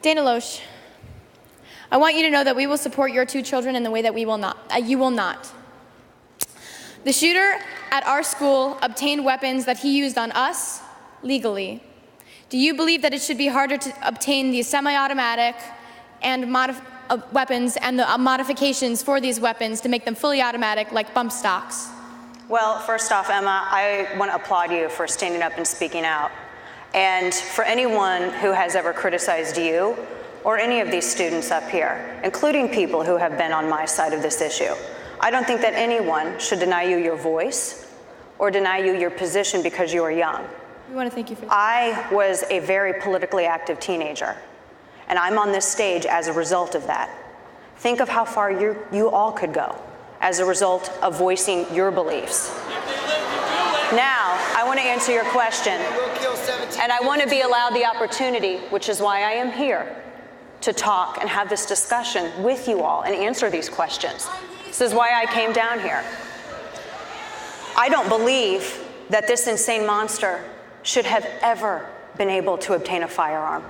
Dana Loesch, I want you to know that we will support your two children in the way that you will not. The shooter at our school obtained weapons that he used on us legally. Do you believe that it should be harder to obtain these semi-automatic and weapons and the modifications for these weapons to make them fully automatic, like bump stocks? Well, first off, Emma, I want to applaud you for standing up and speaking out. And for anyone who has ever criticized you or any of these students up here, including people who have been on my side of this issue, I don't think that anyone should deny you your voice or deny you your position because you are young. We want to thank you for that. I was a very politically active teenager, and I'm on this stage as a result of that. Think of how far you all could go as a result of voicing your beliefs. Now, I want to answer your question, and I want to be allowed the opportunity, which is why I am here, to talk and have this discussion with you all and answer these questions. This is why I came down here. I don't believe that this insane monster should have ever been able to obtain a firearm,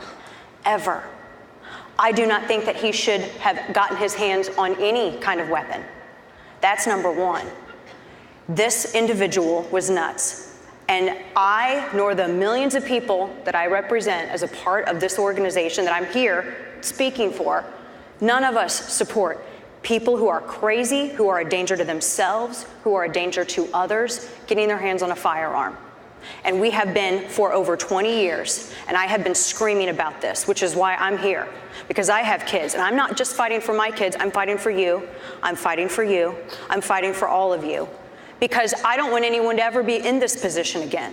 ever. I do not think that he should have gotten his hands on any kind of weapon. That's number one. This individual was nuts. And I, nor the millions of people that I represent as a part of this organization that I'm here speaking for, none of us support people who are crazy, who are a danger to themselves, who are a danger to others, getting their hands on a firearm. And we have been for over 20 years, and I have been screaming about this, which is why I'm here, because I have kids, and I'm not just fighting for my kids, I'm fighting for you, I'm fighting for you, I'm fighting for all of you, because I don't want anyone to ever be in this position again.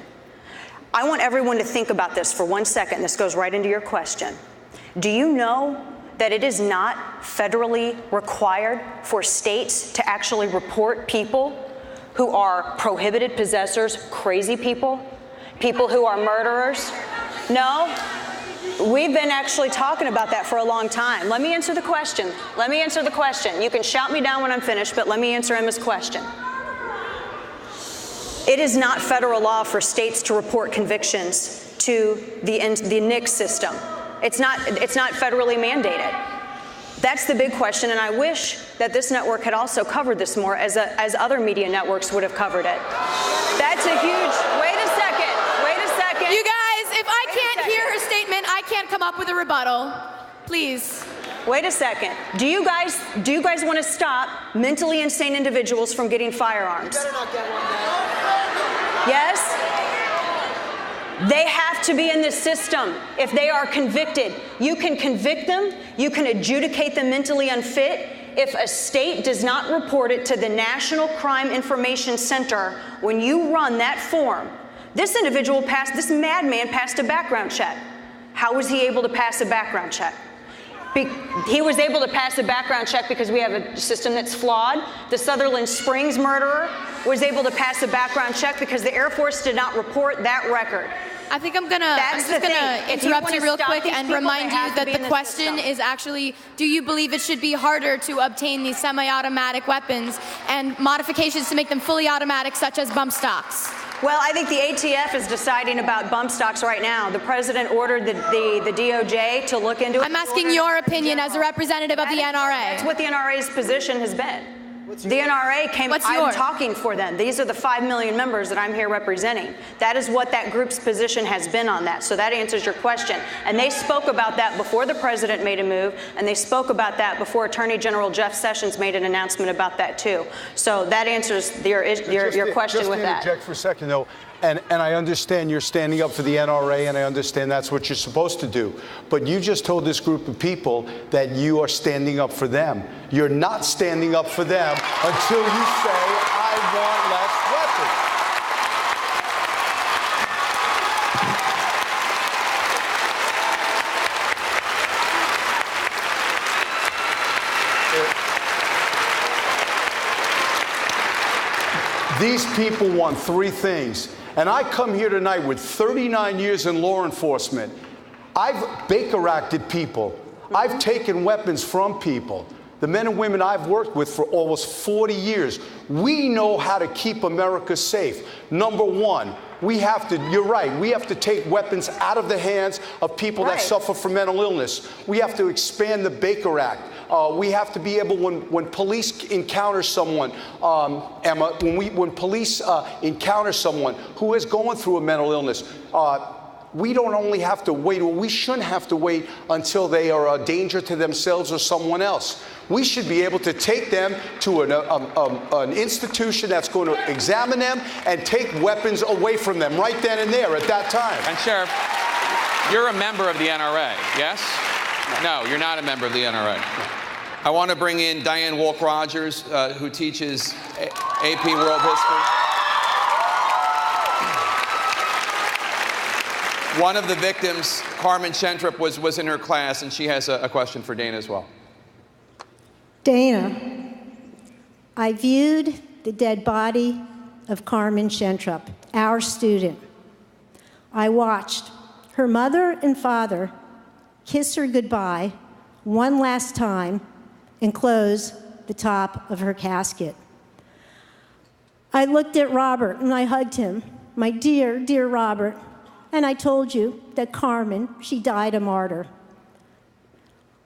I want everyone to think about this for 1 second. This goes right into your question. Do you know that it is not federally required for states to actually report people who are prohibited possessors, crazy people, people who are murderers? No? We've been actually talking about that for a long time. Let me answer the question. Let me answer the question. You can shout me down when I'm finished, but let me answer Emma's question. It is not federal law for states to report convictions to the NICS system. It's not federally mandated. That's the big question, and I wish that this network had also covered this more as other media networks would have covered it. That's a huge, wait a second. You guys, if I can't hear her statement, I can't come up with a rebuttal. Please. Wait a second. Do you guys want to stop mentally insane individuals from getting firearms? You better not get one now. Yes? They have to be in the system. If they are convicted, you can convict them, you can adjudicate them mentally unfit. If a state does not report it to the National Crime Information Center, when you run that form, this madman passed a background check. How was he able to pass a background check? He was able to pass a background check because we have a system that's flawed. The Sutherland Springs murderer was able to pass a background check because the Air Force did not report that record. I think I'm just gonna interrupt you real quick and remind you that the question is actually, do you believe it should be harder to obtain these semi-automatic weapons and modifications to make them fully automatic, such as bump stocks? Well, I think the ATF is deciding about bump stocks right now. The president ordered the DOJ to look into it. I'm asking your opinion as a representative of the NRA. That's what the NRA's position has been. The NRA came, I'm talking for them. These are the 5 million members that I'm here representing. That is what that group's position has been on that. So that answers your question. And they spoke about that before the president made a move, and they spoke about that before Attorney General Jeff Sessions made an announcement about that too. So that answers your question with that. Just interject for a second though. And I understand you're standing up for the NRA, and I understand that's what you're supposed to do. But you just told this group of people that you are standing up for them. You're not standing up for them until you say, I want less weapons. These people want three things. And I come here tonight with 39 years in law enforcement. I've Baker Acted people. I've taken weapons from people. The men and women I've worked with for almost 40 years. We know how to keep America safe. Number one, We have to, you're right, we have to take weapons out of the hands of people that suffer from mental illness. We have to expand the PIKA Act. We have to be able, when police encounter someone, Emma, when police encounter someone who is going through a mental illness, we don't only have to wait, or we shouldn't have to wait until they are a danger to themselves or someone else. We should be able to take them to an institution that's going to examine them and take weapons away from them right then and there at that time. And Sheriff, you're a member of the NRA, yes? No, you're not a member of the NRA. I want to bring in Diane Wolk-Rogers, who teaches AP World History. One of the victims, Carmen Shentrup, was in her class, and she has a question for Dana as well. Dana, I viewed the dead body of Carmen Shentrup, our student. I watched her mother and father kiss her goodbye one last time and close the top of her casket. I looked at Robert and I hugged him, my dear, dear Robert, and I told you that Carmen, she died a martyr.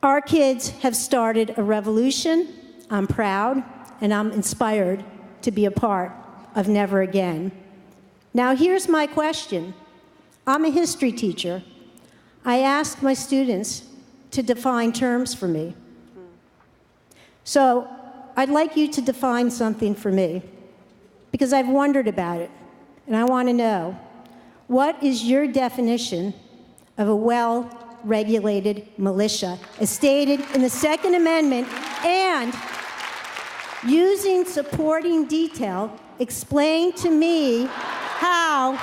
Our kids have started a revolution. I'm proud and I'm inspired to be a part of Never Again. Now here's my question. I'm a history teacher. I asked my students to define terms for me. So I'd like you to define something for me, because I've wondered about it, and I want to know, what is your definition of a well-regulated militia, as stated in the Second Amendment, and using supporting detail, explain to me how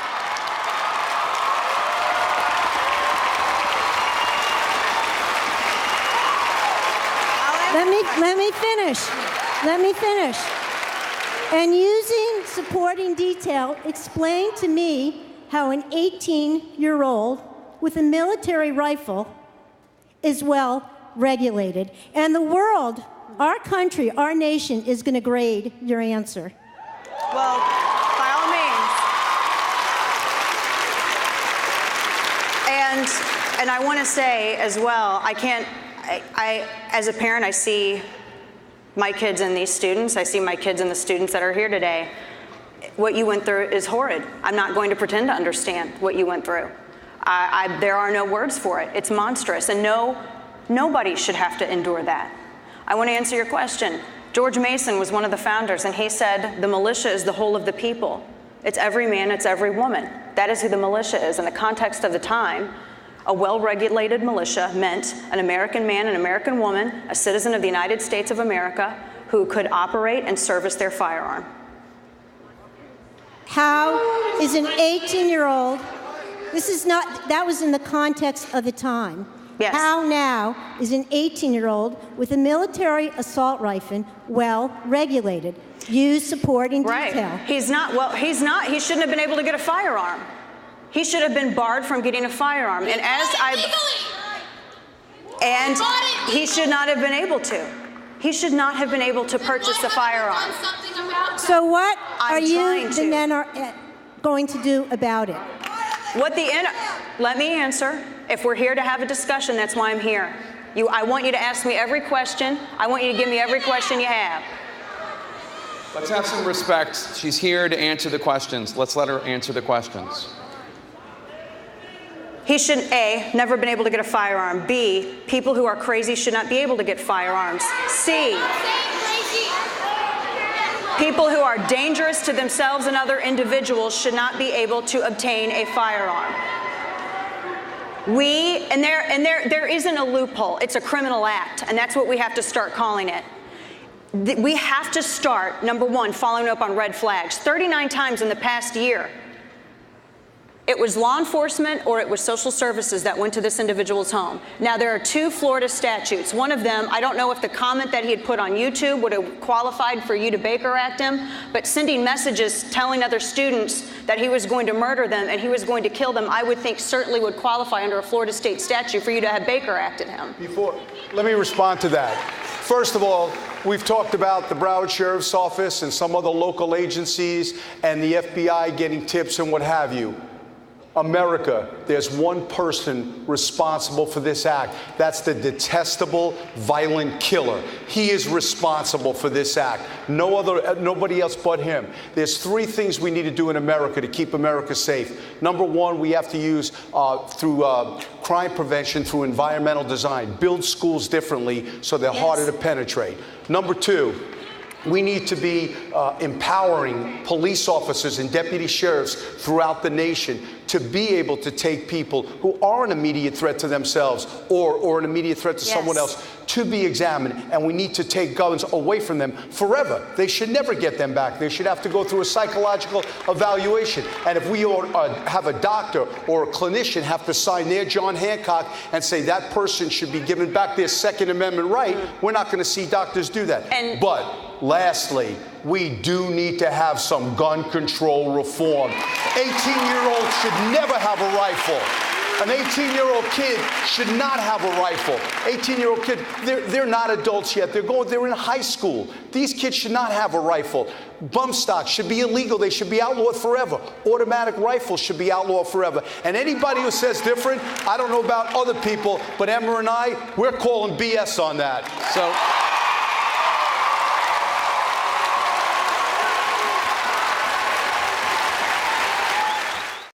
Let me finish. And using supporting detail, explain to me how an 18-year-old with a military rifle is well regulated. And the world, our country, our nation is going to grade your answer. Well, by all means. And I want to say as well, I as a parent, I see my kids and these students. I see my kids and the students that are here today. What you went through is horrid. I'm not going to pretend to understand what you went through. There are no words for it. It's monstrous, and nobody should have to endure that. I want to answer your question. George Mason was one of the founders, and he said, the militia is the whole of the people. It's every man, it's every woman. That is who the militia is. In the context of the time, a well-regulated militia meant an American man, an American woman, a citizen of the United States of America who could operate and service their firearm. How is an 18-year-old, that was in the context of the time. Yes. How now is an 18-year-old with a military assault rifle well-regulated? Use supporting detail. Right. He shouldn't have been able to get a firearm. He should have been barred from getting a firearm. And he should not have been able to. He should not have been able to purchase a firearm. So what are you, the NRA, going to do about it? Let me answer. If we're here to have a discussion, that's why I'm here. I want you to ask me every question. I want you to give me every question you have. Let's have some respect. She's here to answer the questions. Let's let her answer the questions. He should, A, never been able to get a firearm. B, people who are crazy should not be able to get firearms. C, people who are dangerous to themselves and other individuals should not be able to obtain a firearm. There isn't a loophole. It's a criminal act, and that's what we have to start calling it. We have to start, number one, following up on red flags. 39 times in the past year, it was law enforcement or it was social services that went to this individual's home. Now, there are 2 Florida statutes. One of them, I don't know if the comment that he had put on YouTube would have qualified for you to Baker Act him, but sending messages telling other students that he was going to murder them and he was going to kill them, I would think certainly would qualify under a Florida state statute for you to have Baker Acted him. Let me respond to that. First of all, we've talked about the Broward Sheriff's Office and some other local agencies and the FBI getting tips and what have you. America, there's one person responsible for this act. That's the detestable, violent killer. He is responsible for this act. Nobody else but him. There's three things we need to do in America to keep America safe. Number one, we have to use through crime prevention, through environmental design, build schools differently so they're harder to penetrate. Number two, we need to be empowering police officers and deputy sheriffs throughout the nation to be able to take people who are an immediate threat to themselves or an immediate threat to someone else to be examined. And we need to take guns away from them forever. They should never get them back. They should have to go through a psychological evaluation. And if we have a doctor or a clinician have to sign their John Hancock and say that person should be given back their Second Amendment right, we're not going to see doctors do that. But lastly, we do need to have some gun control reform. 18-year-olds should never have a rifle. An 18-year-old kid should not have a rifle. 18-year-old kid, they're not adults yet. They're in high school. These kids should not have a rifle. Bump stocks should be illegal. They should be outlawed forever. Automatic rifles should be outlawed forever. And anybody who says different, I don't know about other people, but Emma and I, we're calling BS on that. So